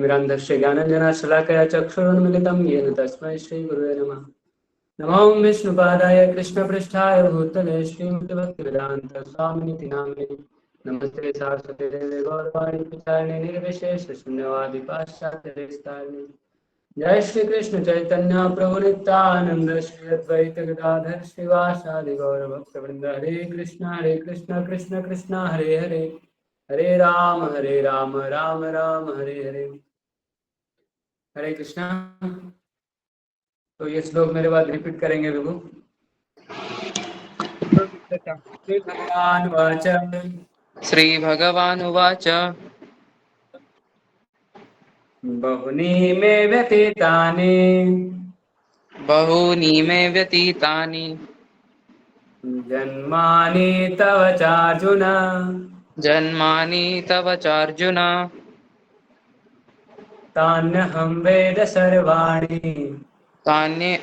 तिमिरान्धस्य ज्ञानञ्जनशलाकया चक्षुरुन्मिलितं येन तस्मै श्रीगुरुवे नमः। नमो विष्णुपादाय कृष्णपृष्ठाय भूतले श्रीमद्भक्तिवेदान्त स्वामिनिति नामिने। नमस्ते सरस्वती देवे गौरवाणी प्रचारिणे निर्विशेष शून्यवादी पाश्चात्य। जय श्री कृष्ण चैतन्य प्रभु नित्यानंद श्री अद्वैत गदाधर श्रीवासादि गौर भक्तवृंद। हरे कृष्ण कृष्ण कृष्ण हरे हरे, हरे राम राम राम हरे हरे। हरे कृष्णा। तो ये श्लोक मेरे बाद रिपीट करेंगे विभु। श्री भगवान वाच श्रीभगवानुवाच बहुनी मे व्यतीतानि बहूनि मे व्यतीतानि जन्मानि तव चार्जुन जन्मानि तव चार्जुन तान्यहं वेद सर्वाणि तान्ये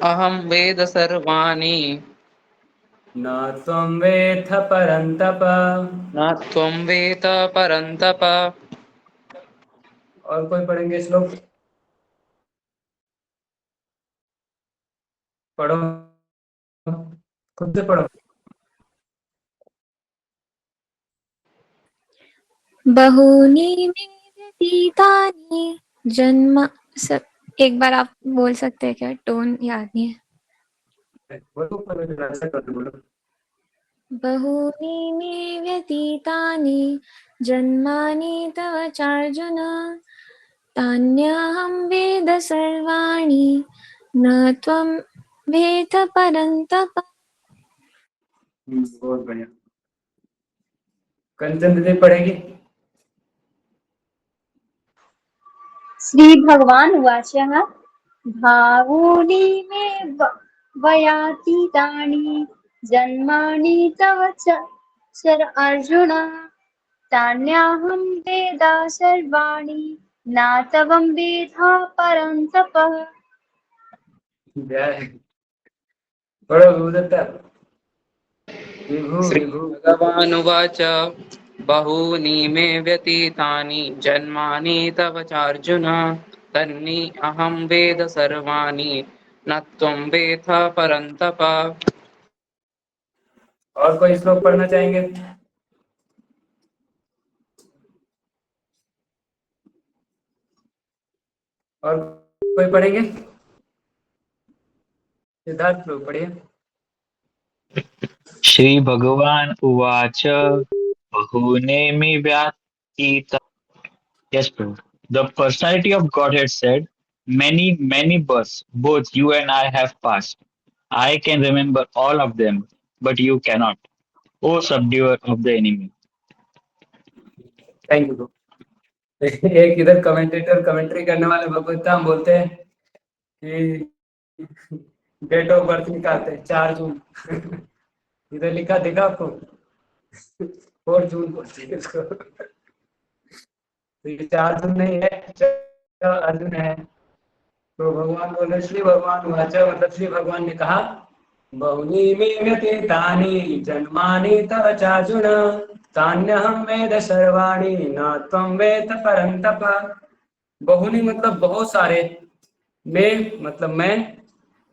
अहं वेद सर्वाणि न त्वं वेत्थ परन्तप। न त्वं वेद परन्तप। और कोई पढ़ेंगे श्लोक? पढ़ो, खुद से पढ़ो। बहूनि मे व्यतीतानि जन्म सब। एक बार आप बोल सकते हैं क्या? टोन याद नहीं है। बहूनि मे व्यतीतानि जन्मानि तव चार्जुन तान्यहं वेद सर्वाणि न त्वं वेत्थ परन्तप। बहुत बढ़िया। कंचन दीदी पढ़ेगी। श्री भगवान उवाच भावूनि मे वयातीतानि जन्मानि तव चर अर्जुन तान्याहं वेद सर्वाणि न त्वं वेद परन्तप। पढ़ो विभुदत्ता। विभु विभु। श्रीभगवानुवाच बहूनि मे व्यतीतानि जन्मानि तव चार्जुन तन्नि अहं वेद सर्वाणि न त्वं वेद परन्तप। और कोई श्लोक पढ़ना चाहेंगे? और कोई पढ़ेंगे? सिद्धार्थ श्लोक पढ़िए। श्री भगवान उवाच बहूनि मे व्यतीतानि। Yes, bro. The personality of Godhead said, many births, both you and I have passed. I can remember all of them, but you cannot. O subduer of the enemy. Thank you. एक इधर commentator commentary करने वाले भगवत्ता हम बोलते हैं कि date of birth निकालते हैं 4 जून। इधर लिखा देखा आपको? 4 जून बोलते हैं इसको। तो ये 4 जून नहीं है, अर्जुन है। तो भगवान बोले, श्री भगवान वाचा, मतलब श्री भगवान ने कहा, बहुनी मे व्यतीतानि जन्मानि तव चार्जुन तान्यहं वेद सर्वाणि न त्वं वेद परन्तप। बहुनी मतलब बहुत सारे, मैं मतलब मैं,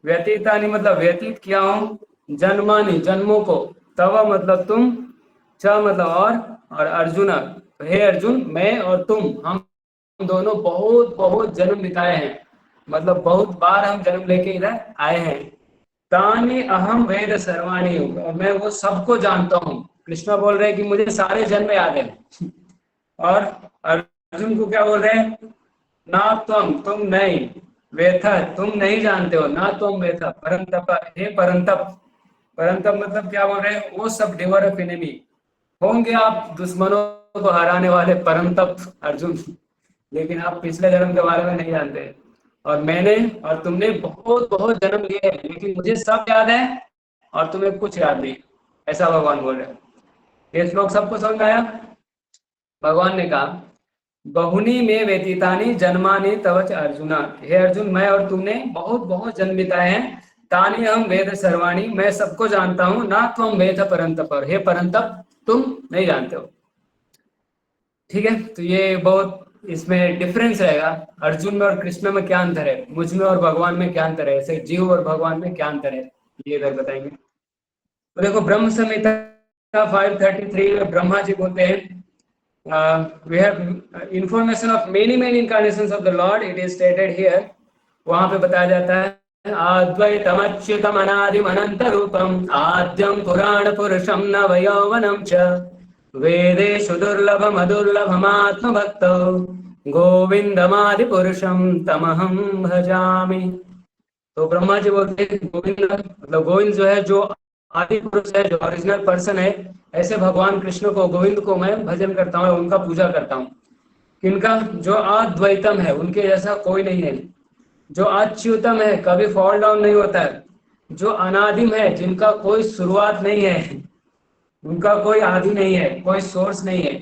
व्यतीतानि मतलब व्यतीत किया हूँ, जन्मानि जन्मों को, तव मतलब तुम, च मतलब और अर्जुन, हे अर्जुन मैं और तुम, हम दोनों बहुत बहुत जन्म बिताए हैं, मतलब बहुत बार हम जन्म लेके इधर आए हैं। तानि अहम वेद सर्वाणि, और मैं वो सबको जानता हूँ। कृष्णा बोल रहे हैं कि मुझे सारे जन्म याद है। और अर्जुन को क्या बोल रहे हैं? ना तुम नहीं, वेथ तुम नहीं जानते हो, ना तुम वेथ परंतप, हे परंतप। परंतप मतलब क्या बोल रहे हैं? वो सब डिवर ऑफ एनिमी होंगे, आप दुश्मनों को हराने वाले परंतप अर्जुन, लेकिन आप पिछले जन्म के बारे में नहीं जानते। और मैंने और तुमने बहुत बहुत जन्म लिए हैं, लेकिन मुझे सब याद है और तुम्हें कुछ याद नहीं, ऐसा भगवान बोल रहे हैं। ये श्लोक सबको समझ आया? भगवान ने कहा, बहुनी में व्यतीतानि जन्मानि तव च अर्जुन, हे अर्जुन मैं और तुमने बहुत बहुत जन्म बिताए हैं। तानि हम वेद सर्वाणि, मैं सबको जानता हूँ, ना तुम वेद परंतप, हे परंतप तुम नहीं जानते हो। ठीक है, तो ये बहुत इसमें डिफरेंस रहेगा, अर्जुन में और कृष्ण में क्या अंतर है, मुझ में और भगवान में क्या अंतर है, ऐसे जीव और भगवान में क्या अंतर है, ये इधर बताएंगे। तो देखो ब्रह्म संहिता 533 में ब्रह्मा जी बोलते हैं, we have information of many incarnations of the Lord, it is stated here। वहां पे बताया जाता है अद्वैतम अच्युतम अनादिम अनंत रूपम आद्यम पुराण पुरुषम नवयौवनम च वेदेषु दुर्लभम अदुर्लभमात्म भक्तो गोविंदमादि पुरुषम तमहम भजामि। तो ब्रह्मा जी बोलते हैं गोविंद मतलब गोविंद जो है, जो आदि पुरुष है, जो ओरिजिनल पर्सन है, ऐसे भगवान कृष्ण को, गोविंद को मैं भजन करता हूँ, उनका पूजा करता हूँ। किनका? जो अद्वैतम है, उनके जैसा कोई नहीं है। जो अच्युतम है, कभी फॉल डाउन नहीं होता है। जो अनादिम है, जिनका कोई शुरुआत नहीं है, उनका कोई आदि नहीं है, कोई सोर्स नहीं है।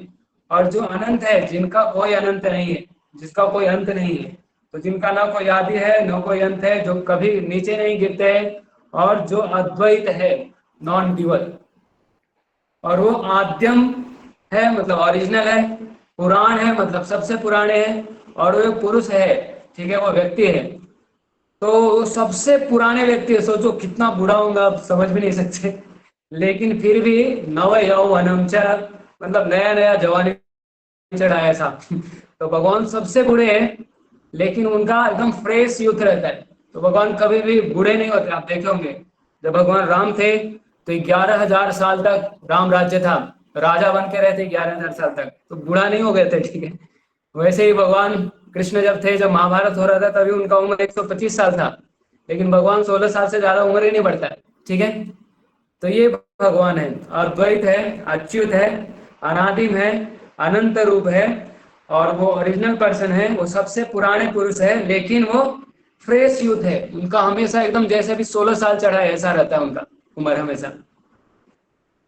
और जो अनंत है, जिनका कोई अनंत नहीं है, जिसका कोई अंत नहीं है। तो जिनका ना कोई आदि है ना कोई अंत है, जो कभी नीचे नहीं गिरते हैं, और जो अद्वैत है, नॉन ड्यूअल, और वो आद्यम है मतलब ओरिजिनल है, पुराण है मतलब सबसे पुराने हैं, और वो एक पुरुष है, ठीक है, वो व्यक्ति है। तो सबसे पुराने व्यक्ति है, सोचो कितना बूढ़ा होगा आप समझ भी नहीं सकते, लेकिन फिर भी नव यौवनम च, मतलब नया नया जवानी चढ़ा है ऐसा। तो भगवान सबसे बूढ़े हैं, लेकिन उनका एकदम फ्रेश यूथ रहता है। तो भगवान कभी भी बूढ़े नहीं होते। आप देखे होंगे जब भगवान राम थे तो 11,000 साल तक राम राज्य था, राजा बन के रहते 11,000 साल तक, तो बूढ़ा नहीं हो गए थे, ठीक है। वैसे ही भगवान कृष्ण जब थे, जब महाभारत हो रहा था, तभी उनका उम्र 125 साल था, लेकिन भगवान 16 साल से ज्यादा उम्र ही नहीं बढ़ता है, ठीक है। तो ये भगवान है, अद्वैत है, अच्युत है, अनादिम है, अनंत रूप है, और वो ओरिजिनल पर्सन है, वो सबसे पुराने पुरुष है, लेकिन वो फ्रेश यूथ है। उनका हमेशा एकदम जैसे भी 16 साल चढ़ा है ऐसा रहता है उनका उम्र हमेशा।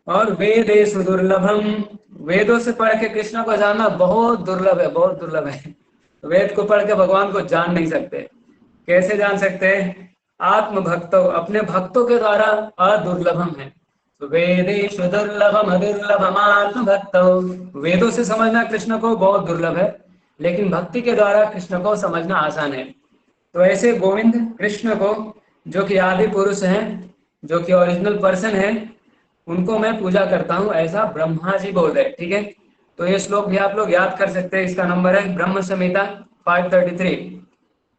और वेदेषु दुर्लभम, वेदों से पढ़ के कृष्ण को जानना बहुत दुर्लभ है, बहुत दुर्लभ है। वेद को पढ़ के भगवान को जान नहीं सकते। कैसे जान सकते हैं? आत्म भक्तों, अपने भक्तों के द्वारा अदुर्लभम है। तो वेदेषु दुर्लभम अदुर्लभम आत्म भक्तों, वेदों से समझना कृष्ण को बहुत दुर्लभ है, लेकिन भक्ति के द्वारा कृष्ण को समझना आसान है। तो ऐसे गोविंद कृष्ण को, जो कि आदि पुरुष हैं, जो कि ओरिजिनल पर्सन है, उनको मैं पूजा करता हूँ, ऐसा ब्रह्मा जी बोल रहे, ठीक है। तो ये श्लोक भी आप लोग याद कर सकते हैं। इसका नंबर है ब्रह्म संहिता 533।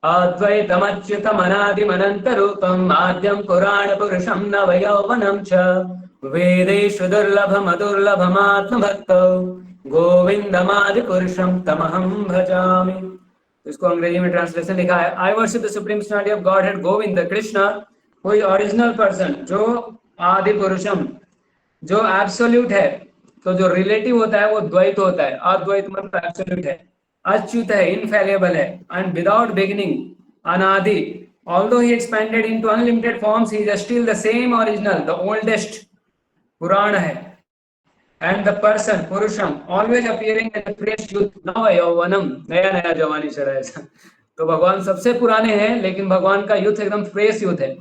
अद्वैतमच्युतम अनादिम अनंत रूपम आद्यम पुराण पुरुषम नवयौवनम च वेदेषु दुर्लभम अदुर्लभमात्म भक्तो गोविंदमादि पुरुषम तमहम भजामि। इसको अंग्रेजी में ट्रांसलेशन लिखा है, आई worship the supreme personality of God head Govind Krishna, कोई ओरिजिनल पर्सन, जो आदि पुरुषम, जो एब्सोल्यूट है। तो जो रिलेटिव होता है वो द्वैत होता है, अद्वैत मतलब एब्सोल्यूट है, अच्युत है, इनफेलेबल है, एंड विदाउट बिगिनिंग, अनादि। although he expanded into unlimited forms, he is still the same original, the oldest पुराण है, and the person purusham always appearing in a fresh youth, नव यौवनम, नया नया जवानी चढ़ा है। तो भगवान सबसे पुराने हैं, लेकिन भगवान का यूथ एकदम फ्रेश यूथ है।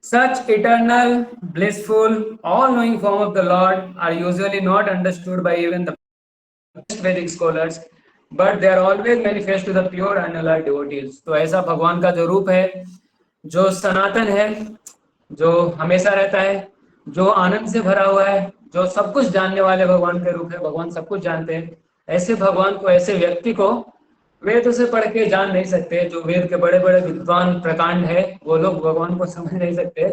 Such eternal, blissful, all-knowing form of the Lord are usually not understood by even the best Vedic scholars, but they are always manifest to the pure and alert devotees। तो ऐसा भगवान का जो रूप है, जो सनातन है, जो हमेशा रहता है, जो आनंद से भरा हुआ है, जो सब कुछ जानने वाले भगवान के रूप है, भगवान सब कुछ जानते हैं। ऐसे भगवान को, ऐसे व्यक्ति को वेद से पढ़ के जान नहीं सकते। जो वेद के बड़े बड़े विद्वान प्रकांड है, वो लोग भगवान को समझ नहीं सकते,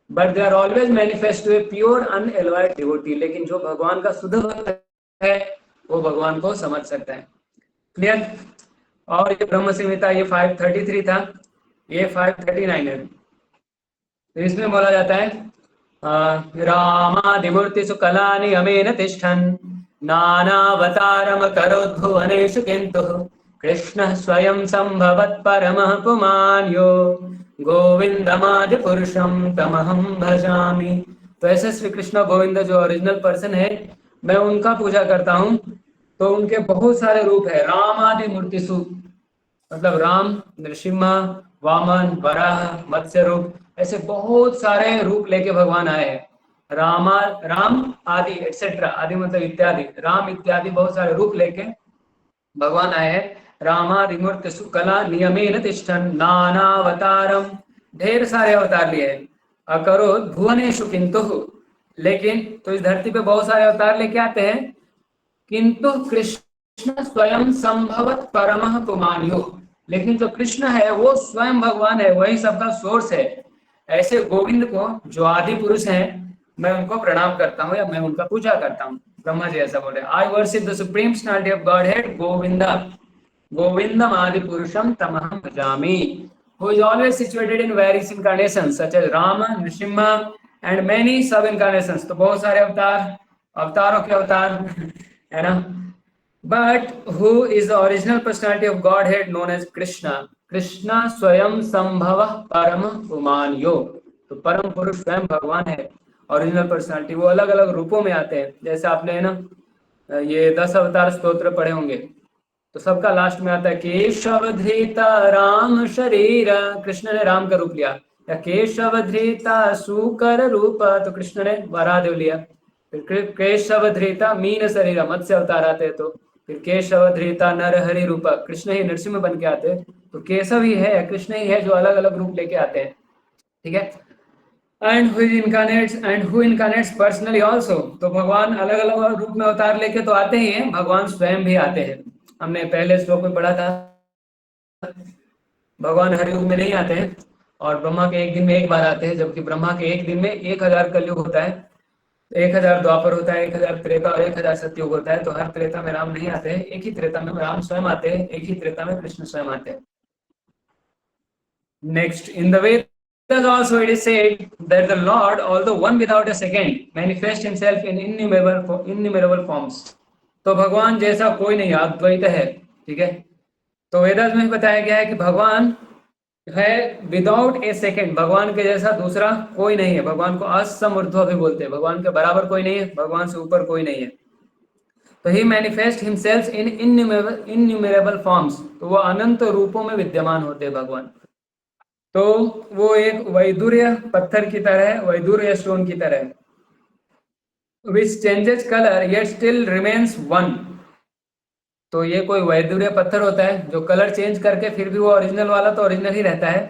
but they are always manifest to a pure unalloyed devotee. लेकिन जो भगवान का शुद्ध भक्त है, वो भगवान को समझ सकता है। क्लियर? और ये ब्रह्म संहिता, ये 533 था, ये 539 है। तो इसमें बोला जाता है रामादिमूर्तिषु कलानि अमेन तिष्ठन् नानावतारम करोद्भुवनेषु किन्तु कृष्णः स्वयं संभवत् परमः पुमान्यो गोविंदमादि पुरुषम तमहम भजामि। तो ऐसे श्री कृष्ण गोविंद जो ओरिजिनल पर्सन है, मैं उनका पूजा करता हूँ। तो उनके बहुत सारे रूप है। रामादि मूर्तिषु मतलब राम, नृसिंह, वामन, वराह, मत्स्य रूप, ऐसे बहुत सारे रूप लेके भगवान आए हैं। राम आदि एक्सेट्रा, आदि मतलब इत्यादि, राम इत्यादि बहुत सारे रूप लेके भगवान आए हैं रामादिमूर्ति सुकला नियमेन तिष्ठन् नानावतारम, ढेर सारे अवतार लिए हैं। अकरोत् भुवनेषु किंतु, लेकिन तो इस धरती पे बहुत सारे अवतार लेके आते हैं, किंतु कृष्ण स्वयं संभवत परमः पुमान्यो, लेकिन जो कृष्ण है वो स्वयं भगवान है, वही सबका सोर्स है। ऐसे गोविंद को जो आदि पुरुष हैं, मैं उनको प्रणाम करता हूँ या मैं उनका पूजा करता हूँ। ब्रह्मा जी ऐसा बोले, आई worship the supreme personality of God head Govinda, गोविंदम आदि पुरुषम तमहम भजामि, who is always situated in various incarnations such as Rama, Nrsimha and many sub incarnations। तो बहुत सारे अवतार, अवतारों के अवतार है ना। But who is the original personality of Godhead known as Krishna? Krishna स्वयं संभव परम पुमान योग, तो परम पुरुष स्वयं भगवान है, ओरिजिनल पर्सनालिटी। वो अलग अलग रूपों में आते हैं, जैसे आपने है ना ये 10 अवतार स्तोत्र पढ़े होंगे, तो सबका लास्ट में आता है केशव धृता राम शरीर, कृष्ण ने राम का रूप लिया, या केशव धृता सुकर रूप, तो कृष्ण ने वरादेव लिया। फिर केशव धृता मीन शरीर, मत्स्य अवतार आते हैं, तो फिर केशव धृता नर हरि रूप, कृष्ण ही नरसिंह बन के आते हैं, तो केशव ही है, कृष्ण ही है जो अलग अलग रूप लेके आते हैं, ठीक है। And who incarnate's personally also, तो भगवान अलग अलग रूप में अवतार लेके तो आते ही हैं, भगवान स्वयं भी आते हैं। हमने पहले श्लोक में पढ़ा था भगवान हर युग में नहीं आते हैं, और ब्रह्मा के एक दिन में एक बार आते हैं, जबकि ब्रह्मा के एक दिन में 1000 कलयुग होता है, 1000 द्वापर होता है, 1000 त्रेता और 1000 सतयुग होता है। तो हर त्रेता में राम नहीं आते हैं, एक ही त्रेता में राम स्वयं आते हैं, एक ही त्रेता में कृष्ण स्वयं आते हैं। Next, in the Vedas also it is said that the Lord, although one without a second, manifests himself in innumerable forms। तो भगवान जैसा कोई नहीं, अद्वैत है, ठीक है। तो वेदास में बताया गया है कि भगवान है विदाउट ए सेकेंड, भगवान के जैसा दूसरा कोई नहीं है। भगवान को असमूर्ध्व भी बोलते हैं, भगवान के बराबर कोई नहीं है, भगवान से ऊपर कोई नहीं है। तो ही manifest himself in innumerable forms, तो वो अनंत रूपों में विद्यमान होते हैं भगवान। तो वो एक वैदुर्य पत्थर की तरह है, वैदुर्य स्टोन की तरह है, which changes color yet still remains one। तो ये कोई वैदुर्य पत्थर होता है जो कलर चेंज करके फिर भी वो ओरिजिनल वाला तो ओरिजिनल ही रहता है,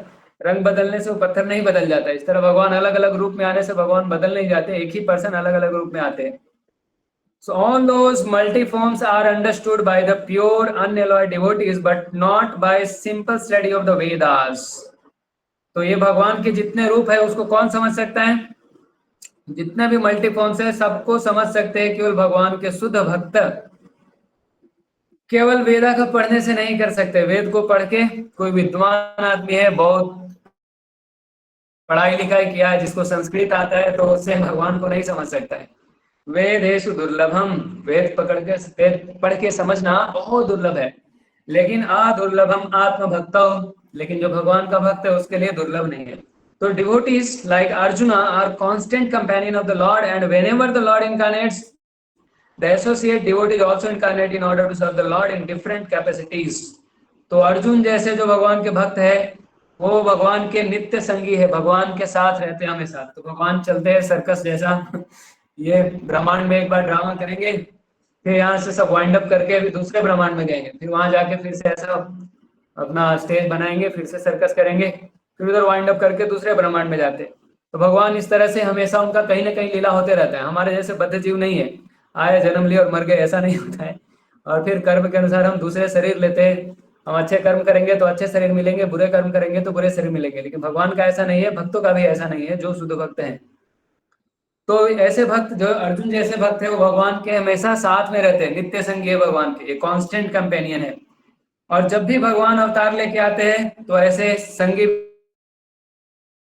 रंग बदलने से वो पत्थर नहीं बदल जाता। इस तरह भगवान अलग अलग रूप में आने से भगवान बदल नहीं जाते, एक ही पर्सन अलग अलग रूप में आते हैं। So all those multiforms are understood by the pure unalloyed devotees but not by simple study of the Vedas। तो ये भगवान के जितने रूप है उसको कौन समझ सकता है? जितने भी मल्टीफॉर्म्स है सबको समझ सकते हैं केवल भगवान के शुद्ध भक्त। केवल वेदा का पढ़ने से नहीं कर सकते, वेद को पढ़ के कोई विद्वान आदमी है, बहुत पढ़ाई लिखाई किया है, जिसको संस्कृत आता है, तो उससे भगवान को नहीं समझ सकता है। वेदेषु दुर्लभम, वेद पढ़ के समझना बहुत दुर्लभ है, लेकिन अदुर्लभम आत्मभक्तो, लेकिन जो भगवान का भक्त है उसके लिए दुर्लभ नहीं है। तो devotees like Arjuna are constant companion of the lord, and whenever the lord incarnates the associate devotees also incarnate in order to serve the Lord in different capacities। तो अर्जुन जैसे जो भगवान के भक्त है वो भगवान के नित्य संगी है, भगवान के साथ रहते हैं हमेशा। तो भगवान चलते हैं सर्कस जैसा ये ब्रह्मांड में एक बार ड्रामा करेंगे, फिर यहाँ से सब वाइंड अप करके फिर दूसरे ब्रह्मांड में जाएंगे, फिर वहां जाके फिर से ऐसा अपना स्टेज बनाएंगे, फिर से सर्कस करेंगे, फिर उधर वाइंड अप करके दूसरे ब्रह्मांड में जाते। तो भगवान इस तरह से हमेशा उनका कहीं ना कहीं लीला होते रहता है। हमारे जैसे बद्ध जीव नहीं है, आए जन्म लिए और मर गए, ऐसा नहीं होता है। और फिर कर्म के अनुसार हम दूसरे शरीर लेते हैं, हम अच्छे कर्म करेंगे तो अच्छे शरीर मिलेंगे, बुरे कर्म करेंगे तो बुरे शरीर मिलेंगे। लेकिन भगवान का ऐसा नहीं है, भक्तों का भी ऐसा नहीं है जो शुद्ध भक्त हैं। तो ऐसे भक्त जो अर्जुन जैसे भक्त है वो भगवान के हमेशा साथ में रहते हैं, नित्य संगी है भगवान के, एक कांस्टेंट कंपेनियन है। और जब भी भगवान अवतार लेके आते हैं तो ऐसे संगी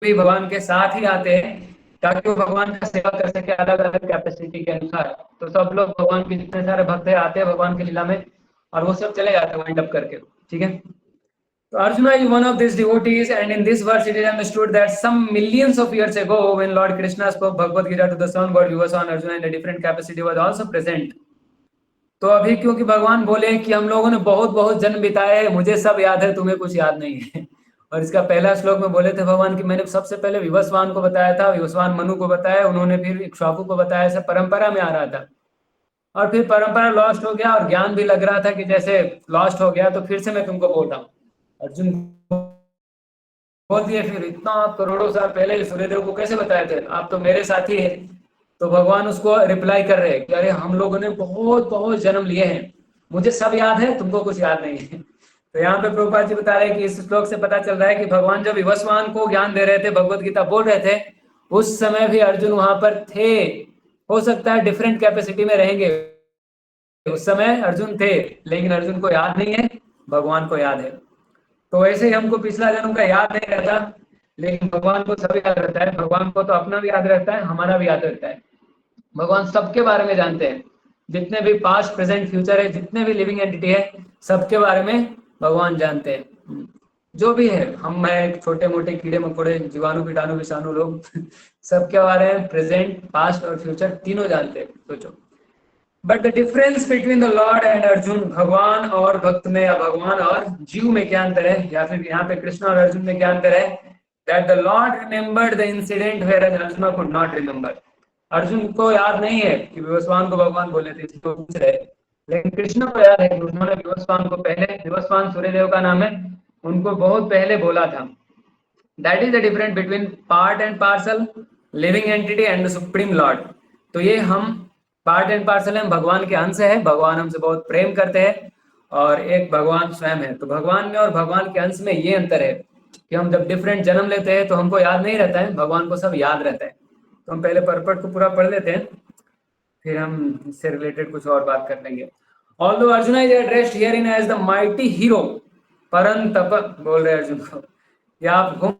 भी भगवान के साथ ही आते हैं ताकि वो भगवान का सेवा कर सके अलग अलग कैपेसिटी के अनुसार। तो सब लोग भगवान के जितने सारे भक्त आते हैं भगवान की लीला में और वो सब चले जाते हैं वाइंड अप करके, ठीक है। तो Arjuna is one of these devotees, and in this verse it is understood that some millions of years ago when Lord Krishna spoke Bhagavad Gita to the sun god Vivaswan, Arjuna in a different capacity was also present। तो अभी क्योंकि भगवान बोले कि हम लोगों ने बहुत बहुत जन्म बिताए हैं, मुझे सब याद है, तुम्हें कुछ याद नहीं है। और इसका पहला श्लोक में बोले थे भगवान कि मैंने सबसे पहले विवस्वान को बताया था, विवस्वान मनु को बताया, उन्होंने फिर इक्ष्वाकु को बताया, ऐसा परंपरा में आ रहा था। और फिर परंपरा लॉस्ट हो गया और ज्ञान भी लग रहा था कि जैसे लॉस्ट हो गया, तो फिर से मैं तुमको बोल रहा हूँ। अर्जुन बोल दिए, फिर इतना करोड़ों साल पहले सूर्यदेव को कैसे बताए थे, आप तो मेरे साथी हैं। तो भगवान उसको रिप्लाई कर रहे हैं कि अरे हम लोगों ने बहुत बहुत जन्म लिए हैं, मुझे सब याद है, तुमको कुछ याद नहीं है। तो यहाँ पे प्रभुपाद जी बता रहे हैं कि इस श्लोक से पता चल रहा है कि भगवान जब विवस्वान को ज्ञान दे रहे थे, भगवत गीता बोल रहे थे, उस समय भी अर्जुन वहां पर थे। हो सकता है डिफरेंट कैपेसिटी में रहेंगे, उस समय अर्जुन थे, लेकिन अर्जुन को याद नहीं है, भगवान को याद है। तो ऐसे ही हमको पिछला जन्म का याद नहीं रहता, लेकिन भगवान को सब याद रहता है। भगवान को तो अपना भी याद रहता है, हमारा भी याद रहता है। भगवान सबके बारे में जानते हैं, जितने भी पास्ट प्रेजेंट फ्यूचर है, जितने भी लिविंग एंटिटी है, सबके बारे में भगवान जानते हैं। जो भी है, हम मैं छोटे मोटे कीड़े मकोड़े, जीवाणु कीटाणु विषाणु लोग सबके बारे में प्रेजेंट पास्ट और फ्यूचर तीनों जानते हैं। सोचो, but the difference between the lord and Arjun, भगवान और भक्त में या भगवान और जीव में क्या अंतर है, या फिर यहाँ पे कृष्ण और अर्जुन में क्या अंतर है, that the lord remembered the incident where Arjun could not remember. Arjun को याद नहीं है कि विवस्वान को भगवान बोले थे, इसको पूछ रहे, लेकिन कृष्ण को याद है कि उन्होंने विवस्वान को पहले, विवस्वान सूर्यदेव का नाम है, उनको बहुत पहले बोला था। That is the difference between part and parcel, living entity and the supreme Lord. तो ये हम पार्ट एंड पार्सल है, भगवान के अंश है, भगवान हमसे बहुत प्रेम करते हैं, और एक भगवान स्वयं है। तो भगवान में और भगवान के अंश में ये अंतर है कि हम जब डिफरेंट जन्म लेते हैं तो हमको याद नहीं रहता है, भगवान को सब याद रहता है। तो हम पहले पर्पट को पूरा पढ़ लेते हैं, फिर हम इससे रिलेटेड कुछ और बात कर लेंगे। Although Arjuna is addressed herein as the mighty hero, परंतप बोल रहे अर्जुन को, या आप घूम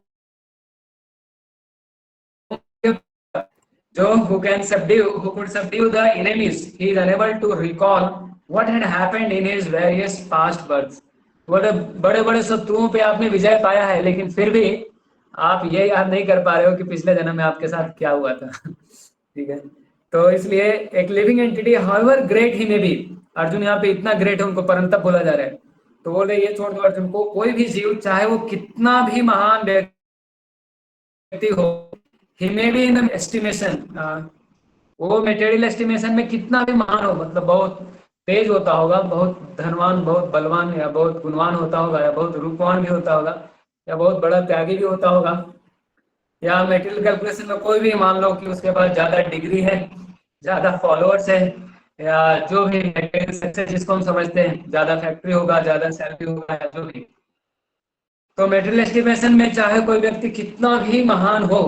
जो who could subdue the enemies, he is unable to recall what had happened in his various past births। बोले बड़े बड़े शत्रुओं पे आपने विजय पाया है, लेकिन फिर भी आप ये याद नहीं कर पा रहे हो कि पिछले जन्म में आपके साथ क्या हुआ था। ठीक है, तो इसलिए एक living entity, however great he may be, Arjun यहाँ पे इतना ग्रेट है, उनको परंतप बोला जा रहा है। तो बोले ये छोड़ दो अर्जुन को, कोई भी जीव चाहे वो कितना भी महान व्यक्ति हो, he may be in the estimation, वो मेटेरियल एस्टिमेशन में कितना भी महान हो, मतलब बहुत तेज होता होगा, बहुत धनवान, बहुत बलवान, या बहुत गुणवान होता होगा, या बहुत रूपवान भी होता होगा, या बहुत बड़ा त्यागी भी होता होगा, या मेटेरियल कैलकुलेशन में कोई भी मान लो कि उसके पास ज्यादा डिग्री है, ज्यादा फॉलोअर्स है, या जो भी मेटेरियल सक्सेस जिसको हम समझते हैं, ज्यादा फैक्ट्री होगा, ज्यादा सैलरी होगा, या जो भी। तो मेटेरियल एस्टिमेशन में चाहे कोई व्यक्ति कितना भी महान हो,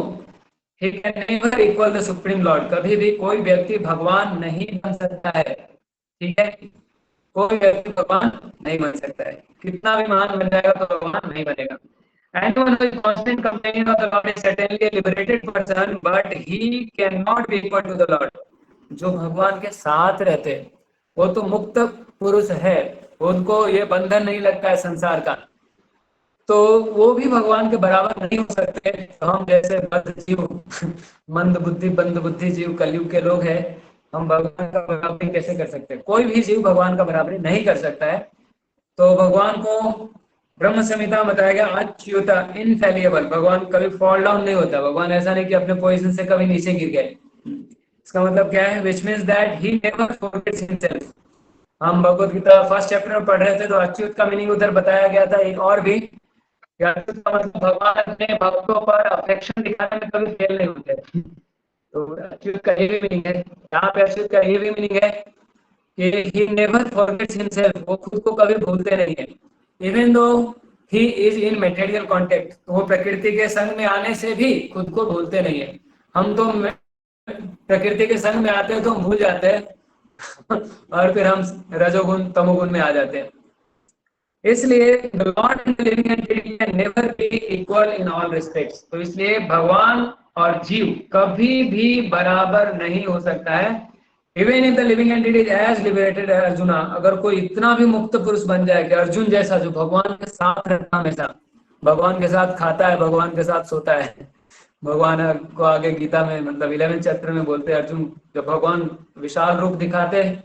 he can never equal the supreme lord। कभी भी कोई व्यक्ति भगवान नहीं बन सकता है। ठीक है, कोई व्यक्ति भगवान नहीं बन सकता है, कितना भी महान बन जाएगा तो भगवान नहीं बनेगा। Anyone who is constant companion of the Lord is certainly a liberated person, but he cannot be equal to the Lord। जो भगवान के साथ रहते हैं वो तो मुक्त पुरुष है, उनको ये बंधन नहीं लगता है संसार का, तो वो भी भगवान के बराबर नहीं हो सकते। तो हम जैसे बद्ध जीव, मंद बुद्धि बंद बुद्धि जीव, कलयुग के लोग हैं, हम भगवान का बराबरी कैसे कर सकते हैं? कोई भी जीव भगवान का बराबरी नहीं कर सकता है। तो भगवान को ब्रह्म संहिता में बताया गया अच्युत इनफेलिएबल, भगवान कभी फॉल डाउन नहीं होता। भगवान ऐसा नहीं कि अपने पोजीशन से कभी नीचे गिर गए। इसका मतलब क्या है? Which means that he never forgets himself. हम भगवत गीता फर्स्ट चैप्टर में पढ़ रहे थे, तो अच्युत का मीनिंग उधर बताया गया था। एक और भी, अच्युत का मतलब भगवान अपने भक्तों पर अफेक्शन दिखाने में कभी फेल नहीं होते। तो अच्युत का ये भी मीनिंग है, यहाँ पे अच्युत का ये भी मीनिंग है कि he never forgets himself, वो खुद को कभी भूलते नहीं है। Even though he is in material contact, तो वो प्रकृति के संग में आने से भी खुद को भूलते नहीं है। हम तो प्रकृति के संग में आते हैं तो हम भूल जाते हैं और फिर हम रजोगुण तमोगुण में आ जाते हैं। इसलिए the Lord and the living entity can never be equal in all respects। तो इसलिए भगवान और जीव कभी भी बराबर नहीं हो सकता है। Even if the living entity is as liberated as arjuna, अगर कोई इतना भी मुक्त पुरुष बन जाए कि अर्जुन जैसा, जो भगवान के साथ रहता है, हमेशा भगवान के साथ खाता है, भगवान के साथ सोता है। भगवान को आगे गीता में, मतलब 11वें चैप्टर में बोलते हैं, अर्जुन जब भगवान विशाल रूप दिखाते हैं,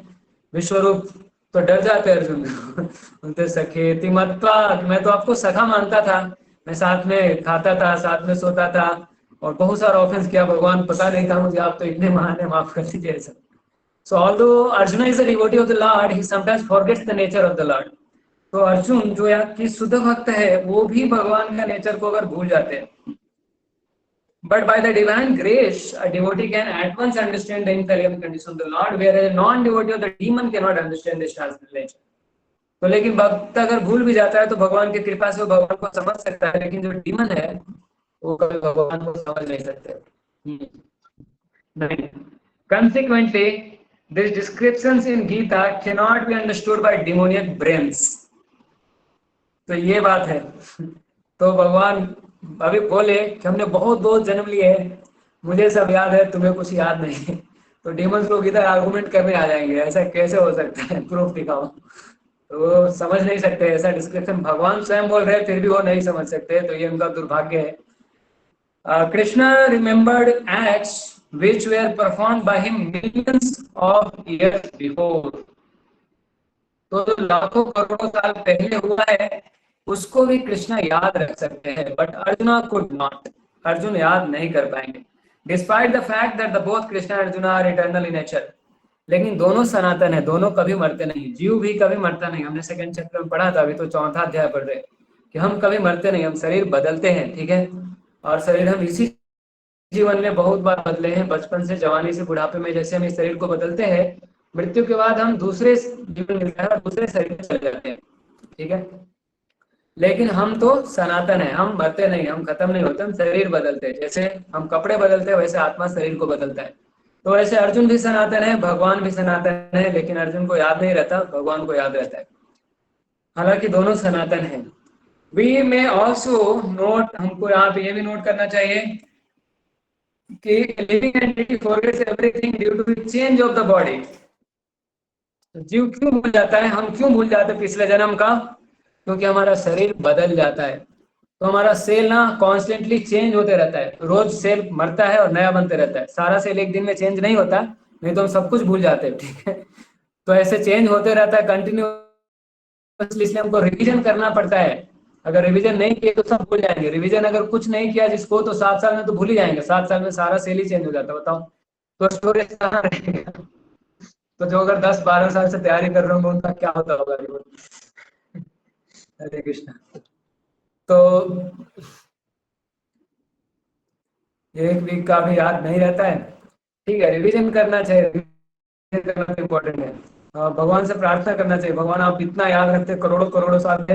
विश्व रूप, तो डर जाते अर्जुन। बोलते सखेति मत्वा, मैं तो आपको सखा मानता था, मैं साथ में खाता था, साथ में सोता था, और बहुत सारा ऑफेंस किया, भगवान पता नहीं था मुझे, आप तो इतने महान है, माफ कर दीजिए ऐसा। So although Arjuna is a devotee of the Lord, he sometimes forgets the nature of the Lord. तो अर्जुन जो यहाँ की शुद्ध भक्त है वो भी भगवान का नेचर को अगर भूल जाते हैं. But by the divine grace, a devotee can at once understand the intelligent condition of the Lord, whereas a non-devotee of the demon cannot understand this transcendental nature. तो लेकिन भक्त अगर भूल भी जाता है तो भगवान की कृपा से वो भगवान को समझ सकता है, लेकिन जो डीमन है वो कभी भगवान को समझ नहीं सकते. नहीं. Consequently, these descriptions in Gita cannot be understood by demoniac brains. तो ये बात है. तो भगवान अभी बोले कि हमने बहुत बहुत जन्म लिए हैं, मुझे सब याद है, तुम्हें कुछ याद नहीं. तो डीमंस लोग इधर आर्गुमेंट करने आ जाएंगे, ऐसा कैसे हो सकता है, प्रूफ दिखाओ. तो समझ नहीं सकते. ऐसा डिस्क्रिप्शन भगवान स्वयं बोल रहे हैं फिर भी वो नहीं समझ सकते. तो ये उनका दुर्भाग्य है. Krishna remembered acts which were performed by him millions of years before. तो जो लाखों करोड़ों साल पहले हुआ है उसको भी कृष्णा याद रख सकते हैं, but Arjuna could not. Arjun याद नहीं कर पाएंगे. Despite the fact that the both Krishna and Arjuna are eternal in nature. लेकिन दोनों सनातन है, दोनों कभी मरते नहीं. जीव भी कभी मरता नहीं. हमने सेकंड चैप्टर में पढ़ा था, अभी तो चौथा अध्याय पढ़ रहे कि हम कभी मरते नहीं, हम शरीर बदलते हैं. ठीक है. और शरीर हम इसी जीवन में बहुत बार बदले हैं. बचपन से जवानी से बुढ़ापे में जैसे हम इस शरीर को बदलते हैं, मृत्यु के बाद हम दूसरे जीवन मिलता है और दूसरे शरीर में चले जाते हैं. ठीक है. लेकिन हम तो सनातन है, हम मरते नहीं, हम खत्म नहीं होते, हम शरीर बदलते हैं. जैसे हम कपड़े बदलते हैं वैसे आत्मा शरीर को बदलता है. तो वैसे अर्जुन भी सनातन है, भगवान भी सनातन है, लेकिन अर्जुन को याद नहीं रहता, भगवान को याद रहता है. हालांकि दोनों सनातन हैं. वी में ऑल्सो नोट, हमको यहाँ पे ये भी नोट करना चाहिए कि living entity forgets everything due to the change of the body. जीव क्यों भूल जाता है, हम क्यों भूल जाते हैं पिछले जन्म का? क्योंकि हमारा शरीर बदल जाता है. तो हमारा सेल ना कॉन्स्टेंटली चेंज होते रहता है. रोज सेल मरता है और नया बनते रहता है. सारा सेल एक दिन में चेंज नहीं होता, नहीं तो हम सब कुछ भूल जाते हैं. ठीक है. तो ऐसे चेंज होते रहता है कंटिन्यूअसली, इसलिए हमको रिवीजन करना पड़ता है. अगर रिवीजन नहीं किए तो सब भूल जाएंगे. रिवीजन अगर कुछ नहीं किया जिसको, तो 7 साल में तो भूल ही जाएंगे. 7 साल में सारा सेल ही चेंज हो जाता है. बताओ तो स्टोरेज कहाँ रहेगा? तो जो अगर 10-12 साल से तैयारी कर रहे होंगे उनका क्या होता होगा. हरे कृष्णा. तो एक वीक का भी याद नहीं रहता है. ठीक है, रिवीजन करना चाहिए, करना इम्पोर्टेंट है. भगवान से प्रार्थना करना चाहिए, भगवान आप इतना याद रखते करोड़ों करोड़ों साल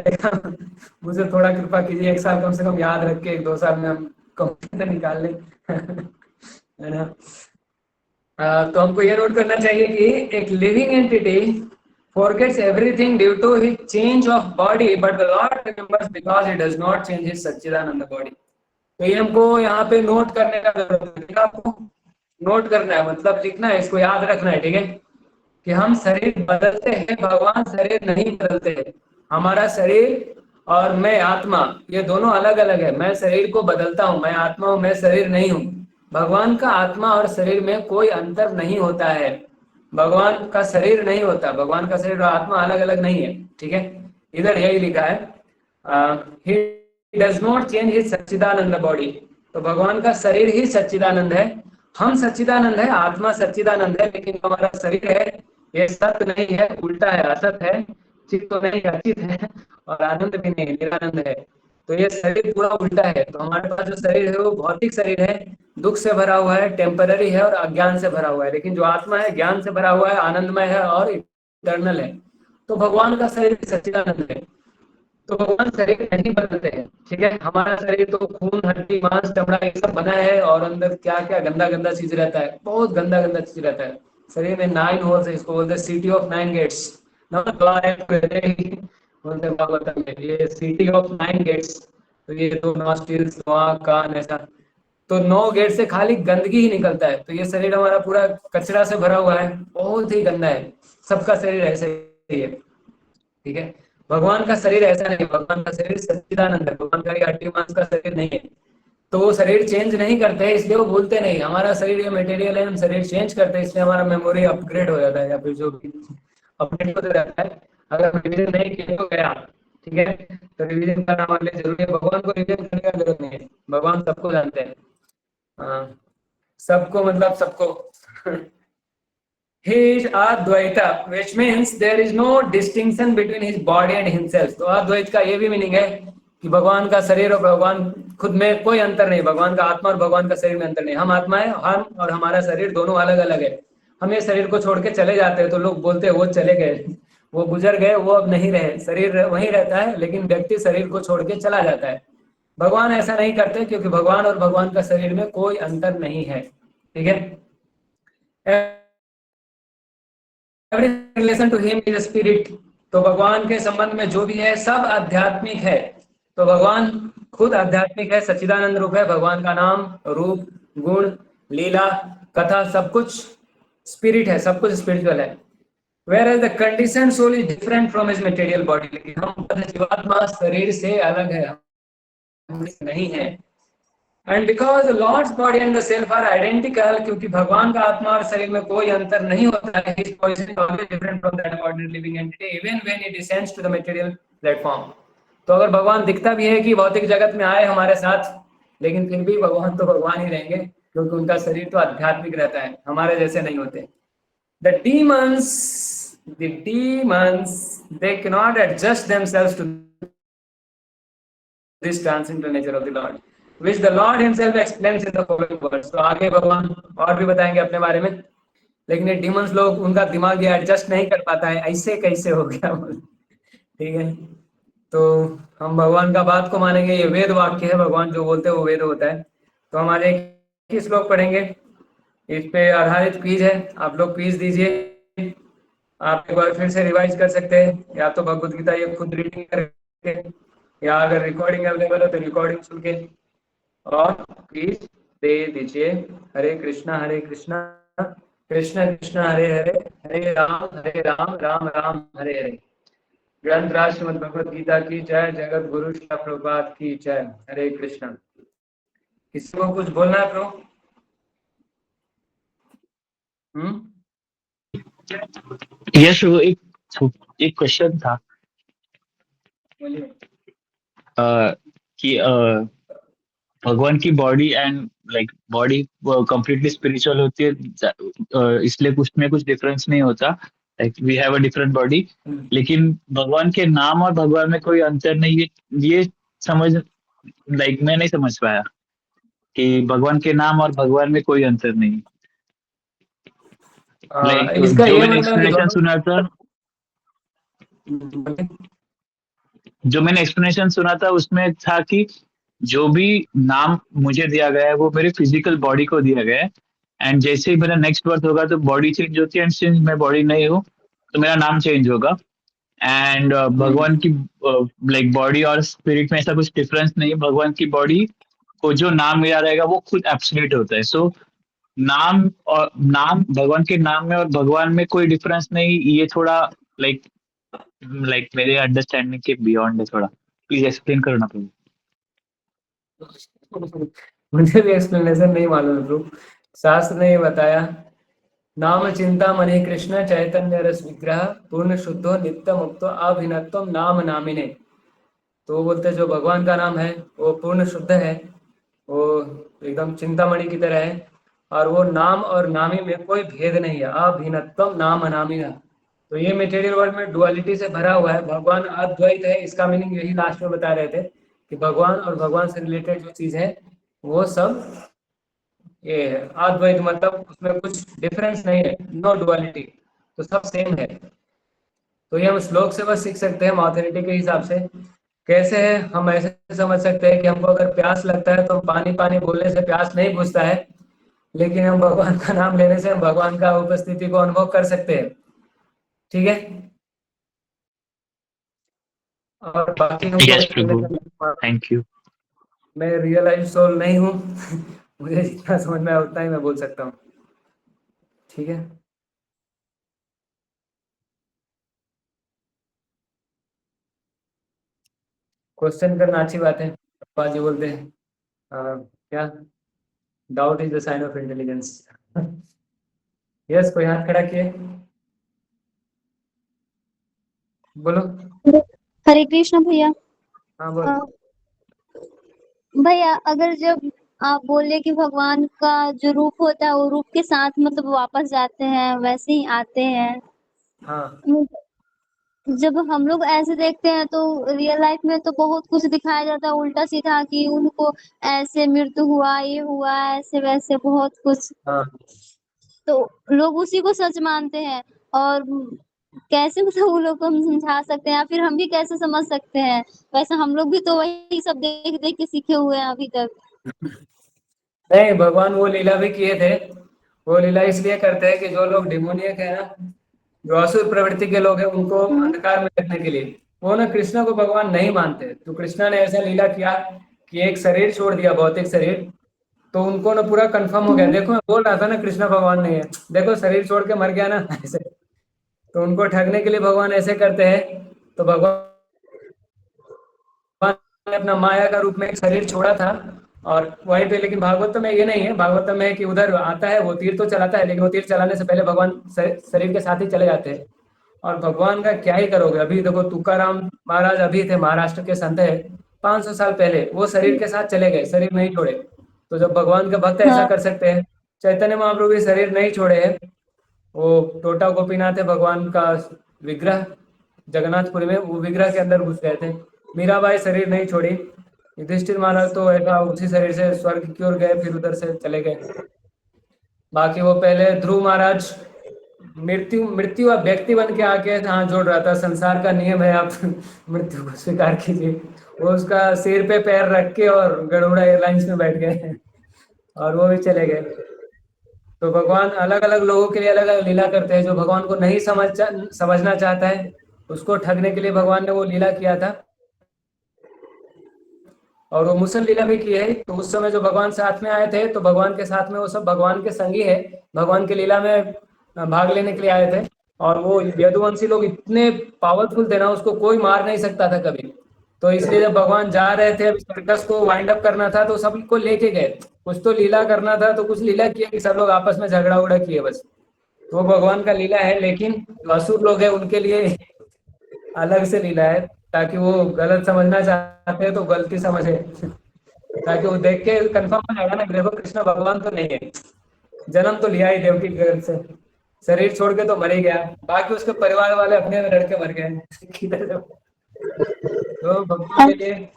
मुझे थोड़ा कृपा कीजिए, 1 साल कम से कम याद रख के 1-2 साल में हम कंप्यूटर निकाल लें. है ना. तो हमको ये नोट करना चाहिए कि एक living entity forgets everything due to his change of body, but the Lord remembers because he does not change his Satchidananda body. तो ये हमको यहाँ पे नोट करने का जरूरत है. आपको नोट करना है, मतलब लिखना है, इसको याद रखना है. ठीक है. कि हम शरीर बदलते हैं, भगवान शरीर नहीं बदलते हैं. हमारा शरीर और मैं आत्मा ये दोनों अलग अलग है. मैं शरीर को बदलता हूँ, मैं आत्मा हूँ, मैं शरीर नहीं हूँ. भगवान का आत्मा और शरीर में कोई अंतर नहीं होता है. भगवान का शरीर नहीं होता, भगवान का शरीर और आत्मा अलग अलग नहीं है. ठीक है. इधर यही लिखा है, he does not change his Sachchidanand body. तो भगवान का शरीर ही सच्चिदानंद है. हम सच्चिदानंद है, आत्मा सच्चिदानंद है, लेकिन हमारा शरीर है ये सत्य नहीं है, उल्टा है, असत है. चित्त तो नहीं, अचित है, और आनंद भी नहीं, निरानंद है. तो ये शरीर पूरा उल्टा है. तो हमारे पास जो शरीर है वो भौतिक शरीर है, दुख से भरा हुआ है, टेम्पररी है और अज्ञान से भरा हुआ है. लेकिन जो आत्मा है ज्ञान से भरा हुआ है, आनंदमय है और इटर्नल है. तो भगवान का शरीर सच्चिदानंद है. तो भगवान शरीर नहीं बदलते हैं. ठीक है. हमारा शरीर तो खून, हड्डी, मांस, चमड़ा ये सब बना है, और अंदर क्या क्या गंदा गंदा चीज रहता है, बहुत गंदा गंदा चीज रहता है. शरीर में 9 होल्स है, इसको बोलते हैं सिटी ऑफ 9 गेट्स. बोलते भागवतम में ये सिटी ऑफ 9 गेट्स. तो ये 2 नॉस्ट्रिल्स, 2 आँख, कान, ऐसा. तो 9 गेट से खाली गंदगी ही निकलता है. तो ये शरीर हमारा पूरा कचरा से भरा हुआ है, बहुत ही गंदा है. सबका शरीर ऐसे ही है. ठीक है. भगवान का शरीर ऐसा नहीं, भगवान का शरीर सच्चिदानंद है. भगवान का ये हड्डी मांस का शरीर नहीं है. तो वो शरीर चेंज नहीं करते हैं, इसलिए वो भूलते नहीं. हमारा शरीर ये मटेरियल है, हम शरीर चेंज करते हैं, इसलिए हमारा मेमोरी अपग्रेड हो जाता है, या फिर जो भी अपडेट होते रहता है. अगर रिवीजन नहीं किया तो गया. ठीक है. तो रिवीजन करना हमारे लिए जरूरी है. भगवान को रिवीजन करने का जरूरत नहीं है, भगवान सबको जानते हैं. सबको मतलब सबको. he is Advaita, which means there is no distinction between his body and himself. तो अद्वैत का ये भी मीनिंग है कि भगवान का शरीर और भगवान खुद में कोई अंतर नहीं, भगवान का आत्मा और भगवान का शरीर में अंतर नहीं। हम आत्मा है, हम और हमारा शरीर दोनों अलग अलग है। हम ये शरीर को छोड़ के चले जाते हैं तो लोग बोलते हैं वो चले गए, वो गुजर गए, वो अब नहीं रहे। शरीर वहीं रहता है लेकिन व्यक्ति शरीर को छोड़ के चला जाता है। भगवान ऐसा नहीं करते क्योंकि भगवान और भगवान का शरीर में कोई अंतर नहीं है। ठीक है, every relation to him is spirit. तो भगवान के संबंध में जो भी है सब आध्यात्मिक है। तो भगवान खुद आध्यात्मिक है, सच्चिदानंद रूप है। भगवान का नाम, रूप, गुण, लीला, कथा सब कुछ स्पिरिट है, सब कुछ स्पिरिचुअल है। Whereas the conditioned soul is different from his material body. लेकिन हम जीवात्मा शरीर से अलग है, हम नहीं है। And because the Lord's body and the self are identical, क्योंकि भगवान का आत्मा और शरीर में कोई अंतर नहीं होता है, his position is always different from that of ordinary living entity, even when he descends to the material platform. तो अगर भगवान दिखता भी है कि भौतिक जगत में आए हमारे साथ, लेकिन फिर भी भगवान तो भगवान ही रहेंगे क्योंकि उनका शरीर तो आध्यात्मिक रहता है, हमारे जैसे नहीं होते। The demons, they cannot adjust themselves to this transcendental nature of the Lord, which the Lord himself explains in the following words. तो आगे भगवान और भी बताएंगे अपने बारे में, लेकिन ये डीमंस लोग, उनका दिमाग ये एडजस्ट नहीं कर पाता है, ऐसे कैसे हो गया। ठीक है, तो हम भगवान का बात को मानेंगे, ये वेद वाक्य है, भगवान जो बोलते हैं वो वेद होता है। तो हम आज एक श्लोक पढ़ेंगे, इस पे आधारित क्विज है, आप लोग क्विज दीजिए। आप एक बार फिर से रिवाइज कर सकते हैं, या तो भगवत गीता ये खुद रीडिंग करके, या अगर रिकॉर्डिंग अवेलेबल है तो रिकॉर्डिंग सुन के, और क्विज दे दीजिए। हरे कृष्णा कृष्ण कृष्ण हरे हरे, हरे राम राम राम हरे हरे। ग्रंथ राज श्रीमद् भगवत गीता की जय, जगत गुरु श्री प्रभुपाद की जय। हरे कृष्ण। किसी को कुछ बोलना है प्रो? यस, वो एक क्वेश्चन था कि भगवान की body and like body completely spiritual होती है, इसलिए उसमें कुछ डिफरेंस नहीं होता, like we have a different body, लेकिन भगवान के नाम और भगवान में कोई अंतर नहीं है। ये समझ लाइक मैं नहीं समझ पाया कि भगवान के नाम और भगवान में कोई अंतर नहीं। लाइक इसका जो ये मैंने मतलब एक्सप्लेनेशन सुना था, उसमें था कि जो भी नाम मुझे दिया गया है वो मेरे फिजिकल बॉडी को दिया गया है, एंड जैसे ही मेरा नेक्स्ट बर्थ होगा तो बॉडी चेंज होती है, एंड सिंस मैं बॉडी नहीं हूँ तो मेरा नाम चेंज होगा। एंड भगवान की लाइक बॉडी और स्पिरिट में ऐसा कुछ डिफरेंस नहीं है। भगवान की बॉडी को जो नाम मिला रहेगा वो खुद एब्सोल्यूट होता है। सो नाम भगवान के नाम में और भगवान में कोई डिफरेंस नहीं, ये थोड़ा लाइक मेरे अंडरस्टैंडिंग के बियॉन्ड है थोड़ा। प्लीज एक्सप्लेन करो ना प्लीज। मुझे भी एक्सप्लेनेशन नहीं मालूम है ब्रो। शास्त्र ने ये बताया, नाम चिंता मणि कृष्ण चैतन्य रस विग्रह पूर्ण शुद्धो नित्य मुक्तो अभिन्नत्व नाम नामिने। तो बोलते जो भगवान का नाम है वो पूर्ण शुद्ध है, वो एकदम चिंतामणि की तरह है, और वो नाम और नामी में कोई भेद नहीं है, अभिन्नत्व नाम नामिना। तो ये मटेरियल वर्ल्ड में डुअलिटी से भरा हुआ है, भगवान अद्वैत है। इसका मीनिंग यही लास्ट में बता रहे थे कि भगवान और भगवान से रिलेटेड जो चीज है वो सब ये है अद्वैत, मतलब उसमें कुछ डिफरेंस नहीं है, नो डुअलिटी, तो सब सेम है। तो ये हम श्लोक से बस सीख सकते हैं ऑथोरिटी के हिसाब से। कैसे है, हम ऐसे समझ सकते हैं कि हमको अगर प्यास लगता है तो हम पानी पानी बोलने से प्यास नहीं बुझता है, लेकिन हम भगवान का नाम लेने से हम भगवान का उपस्थिति को अनुभव कर सकते हैं। ठीक है, और बाकी यस प्रभु, हमको थैंक यू। मैं रियलाइज सोल नहीं हूँ मुझे जितना समझ में आया उतना ही मैं बोल सकता हूँ। ठीक है, क्वेश्चन करना अच्छी बात है। पापा जी बोलते हैं क्या, doubt is the sign of intelligence. Yes, कोई हाथ खड़ा किए, बोलो। हरे कृष्ण भैया। हाँ बोलो। भैया अगर जब आप बोले कि भगवान का जो रूप होता है वो रूप के साथ मतलब वापस जाते हैं, वैसे ही आते हैं। हाँ जब हम लोग ऐसे देखते हैं तो रियल लाइफ में तो बहुत कुछ दिखाया जाता है उल्टा सीधा, कि उनको ऐसे मृत्यु हुआ, ये हुआ, ऐसे वैसे बहुत कुछ। हाँ। तो लोग उसी को सच मानते हैं। और कैसे मतलब उन लोग को हम समझा सकते हैं, या फिर हम भी कैसे समझ सकते हैं? वैसे हम लोग भी तो वही सब देख देख के सीखे हुए हैं अभी तक। नहीं, भगवान वो लीला भी किए थे। वो लीला इसलिए करते हैं कि जो लोग डिमोनियक है ना, जो असुर प्रवृत्ति के लोग हैं, उनको हम्म। अंधकार में रखने के लिए। वो ना कृष्ण को भगवान नहीं मानते, तो कृष्णा ने ऐसा लीला किया कि एक शरीर छोड़ दिया, भौतिक शरीर। तो उनको ना पूरा कंफर्म हो गया, हम्म। देखो मैं बोल रहा था ना कृष्ण भगवान नहीं है, देखो शरीर छोड़ के मर गया ना ऐसे। तो उनको ठगने के लिए भगवान ऐसे करते हैं। तो भगवान ने अपना माया का रूप में एक शरीर छोड़ा था। और वहीं पे, लेकिन भागवत में ये नहीं है, भागवत में है कि उधर आता है वो तीर तो चलाता है, लेकिन वो तीर चलाने से पहले भगवान शरीर के साथ ही चले जाते हैं। और भगवान का क्या ही करोगे, अभी देखो तुकाराम महाराज अभी थे, महाराष्ट्र के संत है, 500 साल पहले वो शरीर के साथ चले गए, शरीर नहीं छोड़े। तो जब भगवान का भक्त ऐसा हाँ। कर सकते हैं, चैतन्य महाप्रभु भी शरीर नहीं छोड़े हैं। वो टोटा गोपीनाथ है भगवान का विग्रह, जगन्नाथपुरी में वो विग्रह के अंदर घुस गए थे। मीराबाई शरीर नहीं छोड़ी। युधिष्ठिर महाराज तो ऐसा उसी शरीर से स्वर्ग की ओर गए, फिर उधर से चले गए। बाकी वो पहले ध्रुव महाराज मृत्यु मृत्यु अब व्यक्ति बन के आके हाथ जोड़ रहा था, संसार का नियम है, आप मृत्यु को स्वीकार कीजिए। वो उसका सिर पे पैर रख के और गरुड़ा एयरलाइंस में बैठ गए और वो भी चले गए। तो भगवान अलग अलग लोगों के लिए अलग अलग लीला करते हैं। जो भगवान को नहीं समझना चाहता है, उसको ठगने के लिए भगवान ने वो लीला किया था। और वो मुसल लीला भी की है। तो उस समय जो भगवान साथ में आए थे, तो भगवान के साथ में वो सब भगवान के संगी है, भगवान की लीला में भाग लेने के लिए आए थे। और वो यदुवंशी लोग इतने पावरफुल थे ना, उसको कोई मार नहीं सकता था कभी। तो इसलिए जब भगवान जा रहे थे, अभी सर्कस को वाइंड अप करना था, तो सबको लेके गए। कुछ तो लीला करना था, तो कुछ लीला किया कि सब लोग आपस में झगड़ा उगड़ा किए बस। तो भगवान का लीला है, लेकिन जो असुर लोग हैं उनके लिए अलग से लीला है, ताकि वो गलत समझना चाहते हैं तो गलती समझे, ताकि वो देख के कंफर्म हो जाएगा ना, देखो कृष्ण भगवान तो नहीं है, जन्म तो लिया ही देवकी के घर से, शरीर छोड़ के तो मर ही गया, बाकी उसके परिवार वाले अपने में लड़के मर गए किधर जाओ। तो भक्तों के लिए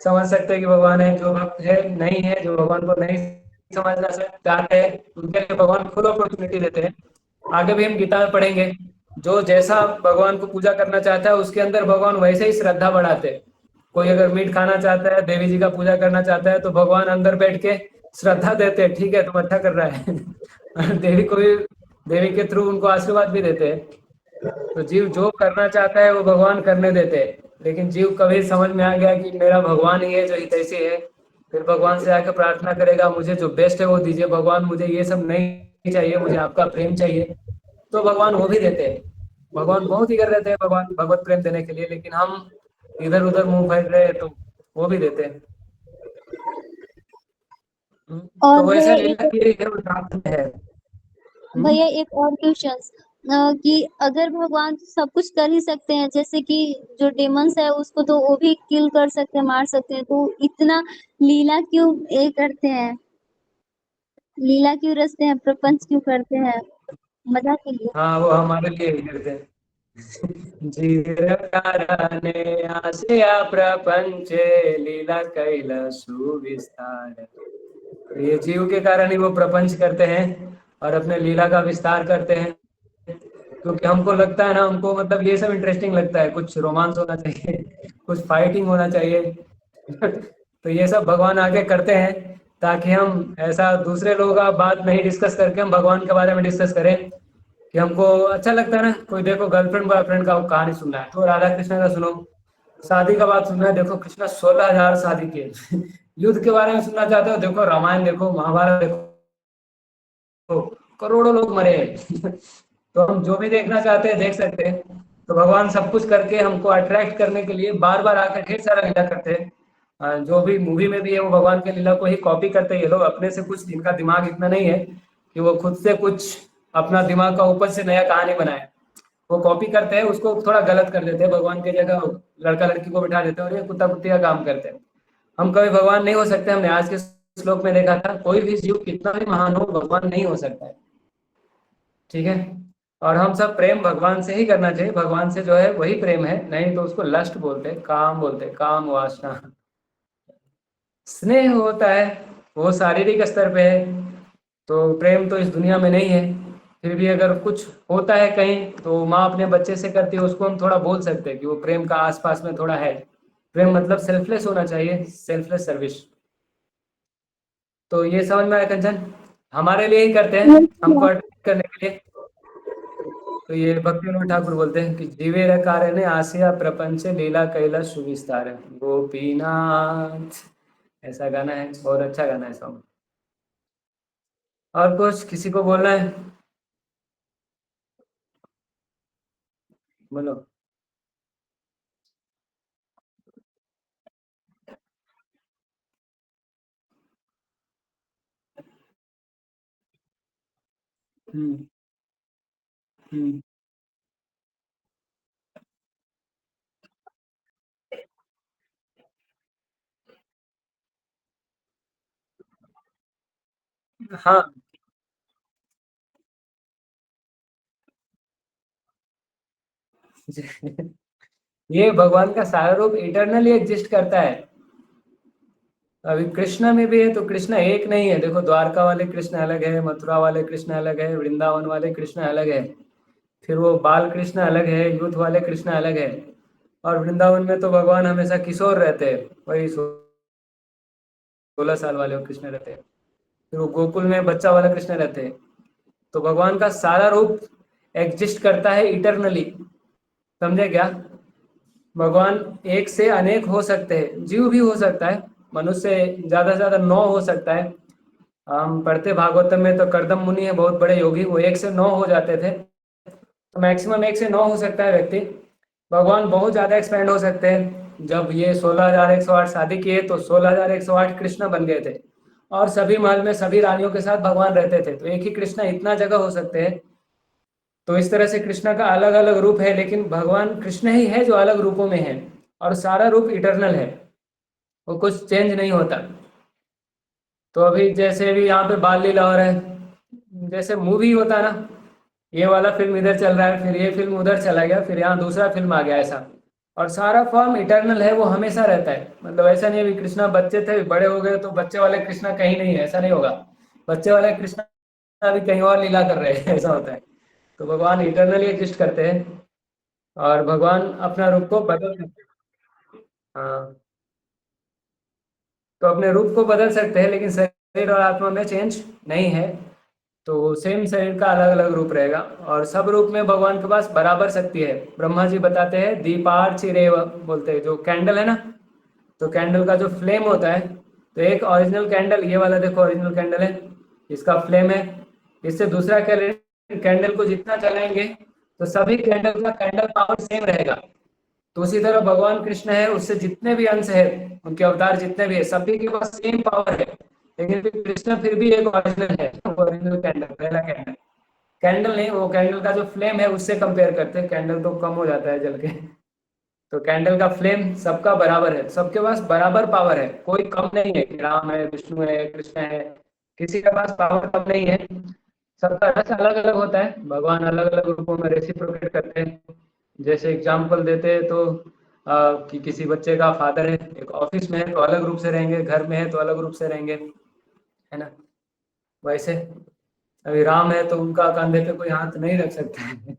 समझ सकते हैं कि भगवान है, जो भक्त है नहीं है, जो भगवान को नहीं समझना चाहते हैं, उनके लिए भगवान फुल अपॉर्चुनिटी देते हैं। आगे भी हम गीता में पढ़ेंगे, जो जैसा भगवान को पूजा करना चाहता है उसके अंदर भगवान वैसे ही श्रद्धा बढ़ाते हैं। कोई अगर मीट खाना चाहता है, देवी जी का पूजा करना चाहता है, तो भगवान अंदर बैठ के श्रद्धा देते हैं, ठीक है तुम अच्छा कर रहा है और देवी को भी, देवी के थ्रू उनको आशीर्वाद भी देते हैं। तो जीव जो करना चाहता है वो भगवान करने देते हैं। लेकिन जीव कभी समझ में आ गया कि मेरा भगवान ही है जो हितैषी है, फिर भगवान से आके प्रार्थना करेगा, मुझे जो बेस्ट है वो दीजिए भगवान, मुझे ये सब नहीं चाहिए, मुझे आपका प्रेम चाहिए, तो भगवान वो भी देते हैं। भगवान बहुत ही कर देते हैं भगवान भगवत प्रेम देने के लिए, लेकिन हम इधर उधर मुंह फेर रहे हैं, तो वो भी देते हैं। और तो वैसा भैया लीला एक, की है, वो प्राप्त है। भैया एक और क्वेश्चन, कि अगर भगवान सब कुछ कर ही सकते हैं, जैसे कि जो डेमंस है उसको तो वो भी किल कर सकते हैं, मार सकते हैं, तो इतना लीला क्यों ये करते हैं? लीला क्यों रचते हैं, प्रपंच क्यों करते हैं? मजा के लिए। हाँ, वो हमारे लिए ही करते हैं। जीवकारणे आशया प्रपंचे लीला कैल सुविस्तार। तो ये जीव के कारण ही वो प्रपंच करते हैं और अपने लीला का विस्तार करते हैं। क्योंकि हमको लगता है ना, हमको मतलब ये सब इंटरेस्टिंग लगता है, कुछ रोमांस होना चाहिए कुछ फाइटिंग होना चाहिए तो ये सब भगवान आके करते हैं, ताकि हम ऐसा दूसरे लोगों का बात नहीं डिस्कस करके हम भगवान के बारे में डिस्कस करें। कि हमको अच्छा लगता है ना, कोई देखो गर्लफ्रेंड बॉयफ्रेंड का कहानी सुनना है तो राधा कृष्ण का सुनो, शादी का बात सुनना है देखो कृष्ण 16,000 शादी किए युद्ध के बारे में सुनना चाहते हो, देखो रामायण, देखो महाभारत, देखो तो करोड़ों लोग मरे हैं तो हम जो भी देखना चाहते हैं देख सकते हैं। तो भगवान सब कुछ करके हमको अट्रैक्ट करने के लिए बार बार आकर ढेर सारा लीला करते हैं। जो भी मूवी में भी है वो भगवान के लीला को ही कॉपी करते हैं ये लोग, अपने से कुछ, इनका दिमाग इतना नहीं है कि वो खुद से कुछ अपना दिमाग का ऊपर से नया कहानी बनाए। वो कॉपी करते हैं, उसको थोड़ा गलत कर देते हैं, भगवान की जगह लड़का लड़की को बिठा देते हैं और ये कुत्ता कुत्ती का काम करते हैं। हम कभी भगवान नहीं हो सकते, हमने आज के श्लोक में देखा था, कोई भी जीव कितना भी महान हो, भगवान नहीं हो सकता है। ठीक है, और हम सब प्रेम भगवान से ही करना चाहिए, भगवान से जो है वही प्रेम है, नहीं तो उसको लस्ट बोलते, काम बोलते, काम वासना। स्नेह होता है वो शारीरिक स्तर पे है, तो प्रेम तो इस दुनिया में नहीं है। फिर भी अगर कुछ होता है कहीं तो माँ अपने बच्चे से करती है, उसको हम थोड़ा बोल सकते हैं कि वो प्रेम का आसपास में थोड़ा है। प्रेम मतलब सेल्फलेस होना चाहिए, सेल्फलेस सर्विस। तो ये समझ में आया कंचन, हमारे लिए ही करते हैं, हमको अटेंड करने के लिए। तो ये भक्ति विनोद ठाकुर बोलते हैं कि जीवे रकारे ने आसिया प्रपंच लीला कैला सुविस्तार गोपीनाथ, ऐसा गाना है, बहुत अच्छा गाना है सॉन्ग। और कुछ किसी को बोलना है, बोलो। हम्म। हम्म। हाँ। ये भगवान का सारा रूप इटरनली एग्जिस्ट करता है। अभी कृष्ण में भी है, तो कृष्ण एक नहीं है, देखो द्वारका वाले कृष्ण अलग है, मथुरा वाले कृष्ण अलग है, वृंदावन वाले कृष्ण अलग है, फिर वो बाल कृष्ण अलग है, यूथ वाले कृष्ण अलग है। और वृंदावन में तो भगवान हमेशा किशोर रहते हैं, वही 16 साल वाले वो कृष्ण रहते हैं। फिर वो गोकुल में बच्चा वाला कृष्ण रहते हैं। तो भगवान का सारा रूप एग्जिस्ट करता है इटरनली, समझे क्या? भगवान एक से अनेक हो सकते हैं, जीव भी हो सकता है, मनुष्य ज्यादा से ज्यादा 9 हो सकता है। हम पढ़ते भागवतम में तो कर्दम मुनि है, बहुत बड़े योगी, वो 1 से 9 हो जाते थे। तो मैक्सिमम 1 से 9 हो सकता है व्यक्ति। भगवान बहुत ज्यादा एक्सपेंड हो सकते हैं। जब ये 16,108 शादी किए तो 16,108 कृष्ण बन गए थे, और सभी महल में सभी रानियों के साथ भगवान रहते थे, तो एक ही कृष्ण इतना जगह हो सकते हैं। तो इस तरह से कृष्ण का अलग अलग रूप है, लेकिन भगवान कृष्ण ही है जो अलग रूपों में है, और सारा रूप इटरनल है, वो कुछ चेंज नहीं होता। तो अभी जैसे भी यहाँ पे बाल लीला हो रहा है, जैसे मूवी होता है ना, ये वाला फिल्म इधर चल रहा है, फिर ये फिल्म उधर चला गया, फिर यहाँ दूसरा फिल्म आ गया, ऐसा। और सारा फॉर्म इटरनल है, वो हमेशा रहता है, मतलब ऐसा नहीं है कृष्णा बच्चे थे बड़े हो गए तो बच्चे वाले कृष्णा कहीं नहीं है, ऐसा नहीं होगा। बच्चे वाले कृष्णा अभी कहीं और लीला कर रहे हैं, ऐसा होता है। तो भगवान इटरनली एग्जिस्ट करते हैं, और भगवान अपना रूप को बदल सकते हैं। हाँ, तो अपने रूप को बदल सकते हैं, लेकिन शरीर और आत्मा में चेंज नहीं है। तो सेम शरीर का अलग अलग रूप रहेगा, और सब रूप में भगवान के पास बराबर शक्ति है। ब्रह्मा जी बताते हैं दीपार्चिरेव, बोलते हैं जो कैंडल है ना, तो कैंडल का जो फ्लेम होता है, तो एक ओरिजिनल कैंडल, ये वाला देखो ओरिजिनल कैंडल है, इसका फ्लेम है। इससे दूसरा कैंडल को जितना जलाएंगे तो सभी कैंडल का कैंडल पावर सेम रहेगा। तो उसी तरह भगवान कृष्ण है, उससे जितने भी अंश है, उनके अवतार जितने भी है, सभी के पास सेम पावर है। लेकिन फिर कृष्ण फिर भी एक ओरिजिनल है, ओरिजिनल कैंडल, पहला कैंडल। कैंडल नहीं, वो कैंडल का जो फ्लेम है उससे कंपेयर करते हैं, कैंडल तो कम हो जाता है जल के। तो कैंडल का फ्लेम सबका बराबर है, सबके पास बराबर पावर है, कोई कम नहीं है कि राम है, विष्णु है, कृष्ण है, किसी के पास पावर कम नहीं है। सबका रस अलग अलग होता है, भगवान अलग अलग रूपों में रेसिप्रोकेट करते हैं। जैसे एग्जाम्पल देते हैं तो कि किसी बच्चे का फादर है, एक ऑफिस में है तो अलग रूप से रहेंगे, घर में है तो अलग रूप से रहेंगे, है ना? वैसे अभी राम है तो उनका कंधे पे कोई हाथ नहीं रख सकता है।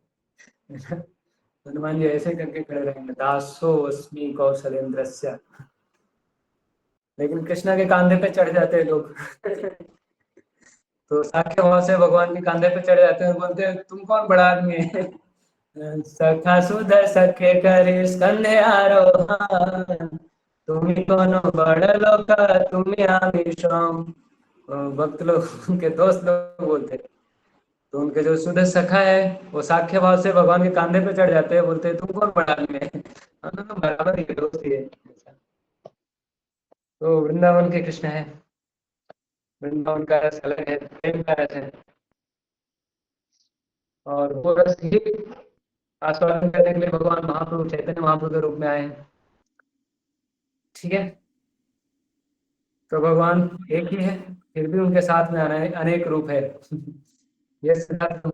हनुमान जी ऐसे करके खड़े रहेंगे, दासो अस्मि कौशलेंद्रस्य, लेकिन कृष्णा के कांधे पे चढ़ जाते हैं लोग। तो साख्य भाव से भगवान के कांधे पे चढ़ जाते हैं और बोलते हैं तुम कौन बड़ा आदमी है? सखा सुध सखे करे स्कंधे आरोहण, तुम्ही कोनो बड़ लोका तुम्ही आमी श्रम। भक्त लोग, उनके दोस्त लोग बोलते हैं, तो उनके जो सुध सखा है वो साख्य भाव से भगवान के कांधे पे चढ़ जाते हैं, बोलते हैं तुम कौन बड़ा आदमी है? हम दोनों बराबर ही दोस्त ही है। तो वृंदावन के कृष्ण है, वृंदावन का रस अलग है, प्रेम का रस है, और वो रस ही आस्वादन करने के लिए भगवान महाप्रभु चैतन्य महाप्रभु के रूप में आए हैं। ठीक है, तो भगवान एक ही है, फिर भी उनके साथ में अनेक रूप है। ये सिद्धार्थ।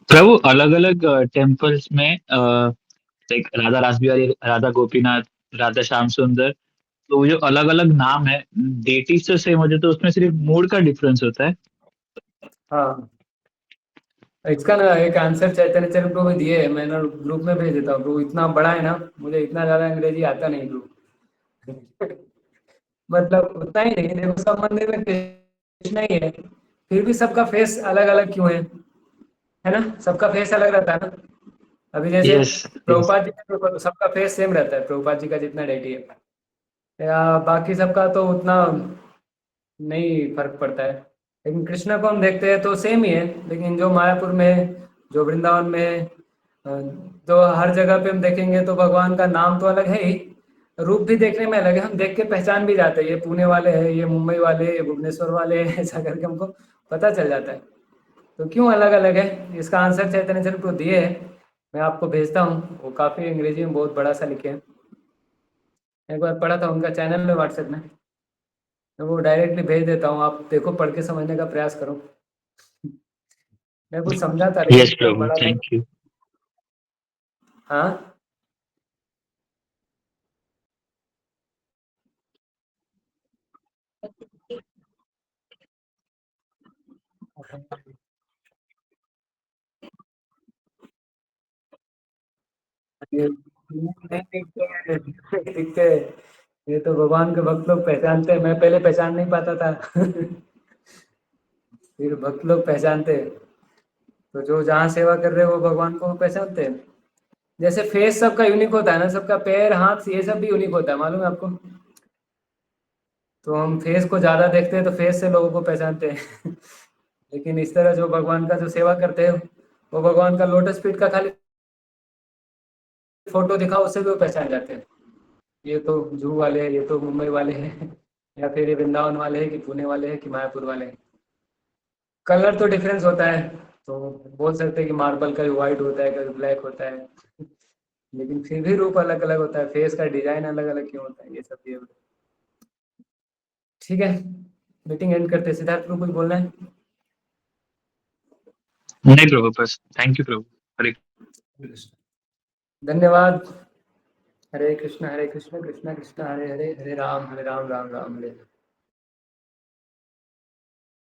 प्रभु अलग अलग टेम्पल्स में लाइक राधा रास बिहारी, राधा गोपीनाथ, राधा श्याम सुंदर, तो वो जो अलग अलग नाम है डेटीज तो सेम होते, तो उसमें सिर्फ मूड का डिफरेंस होता है। हाँ, इसका ना एक आंसर चैतन्य चरित्र में दिए है, मैंने ग्रुप में भेज देता हूँ। ग्रुप इतना बड़ा है ना, मुझे इतना ज्यादा अंग्रेजी आता नहीं ग्रुप। मतलब उतना ही नहीं, देखो सब मंदिर में कृष्ण ही है, फिर भी सबका फेस अलग अलग क्यों है ना? सबका फेस अलग रहता है ना। अभी जैसे यस यस। प्रभुपाद जी का तो सबका फेस सेम रहता है, प्रभुपाद जी का जितना डेटी है, या बाकी सबका तो उतना नहीं फर्क पड़ता है। लेकिन कृष्ण को हम देखते हैं तो सेम ही है, लेकिन जो मायापुर में है, जो वृंदावन में है, तो हर जगह पे हम देखेंगे तो भगवान का नाम तो अलग है ही, रूप भी देखने में अलग है। हम देख के पहचान भी जाते हैं, ये पुणे वाले हैं, ये मुंबई वाले, ये भुवनेश्वर वाले हैं, ऐसा करके हमको पता चल जाता है। तो क्यों अलग अलग है, इसका आंसर चैतन्य चरित्र दिए है, मैं आपको भेजता हूँ। वो काफ़ी अंग्रेजी में बहुत बड़ा सा लिखे हैं, एक बार पढ़ा था उनका चैनल में व्हाट्सएप में, तो वो डायरेक्टली भेज देता हूँ, आप देखो, पढ़ के समझने का प्रयास करो। मैं कुछ समझा था लेकिन यस इतना प्रभु, बड़ा था। Thank you. हाँ, ये नहीं दिखते हैं, नहीं दिखते। ये तो भगवान के भक्त लोग पहचानते हैं, मैं पहले पहचान नहीं पाता था। फिर भक्त लोग पहचानते हैं। तो जो जहाँ सेवा कर रहे हैं वो भगवान को पहचानते हैं। जैसे फेस सबका यूनिक होता है ना, सबका पैर हाथ ये सब भी यूनिक होता है, मालूम है आपको? तो हम फेस को ज्यादा देखते हैं तो फेस से लोगों को पहचानते हैं। लेकिन इस तरह जो भगवान का जो सेवा करते हैं, वो भगवान का लोटस फीट का खाली फोटो दिखाओ उससे भी वो पहचान जाते हैं, ये तो जुहू वाले हैं, ये तो मुंबई वाले हैं, या फिर ये वृंदावन वाले हैं कि पुणे वाले हैं कि मायापुर वाले हैं। कलर तो डिफरेंस होता है, तो बोल सकते हैं कि मार्बल का व्हाइट होता है, कभी ब्लैक होता है, लेकिन फिर भी रूप अलग अलग होता है, फेस का डिजाइन अलग अलग क्यों होता है, ये सब भी है। ठीक है, मीटिंग एंड करते हैं। सिद्धार्थ को कुछ बोलना है? नहीं प्रभु, बस थैंक यू प्रभु। हरे धन्यवाद। हरे कृष्ण कृष्ण कृष्ण हरे हरे, हरे राम राम राम हरे।